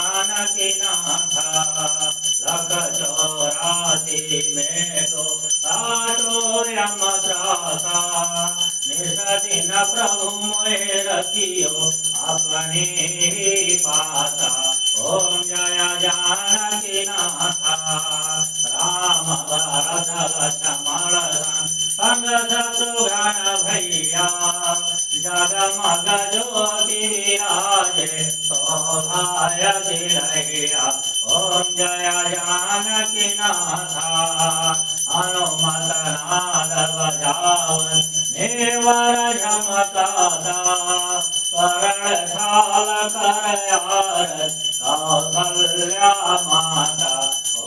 जानकी नाथा लख 84 में तो काटो यम त्रासा निस दिन प्रभु मोहे रखियो अपने पासा ओम जय जानकी नाथा राम भरत लक्ष्मण संग शत्रुघ्न भैया जगमग ज्योति विराजे शोभाय दिलैया ओम जय जानकी नाथा हनुमत नाद बजावन नेवर झमकाता स्वर्ण थाल कर आरत कौसल्या माता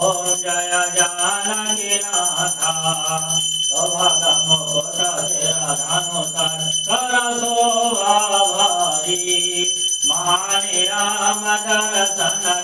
ओम जय जानकी नाथा सौभाग मुकुट धनुतर कर शोभा भारी मानि राम दर्शन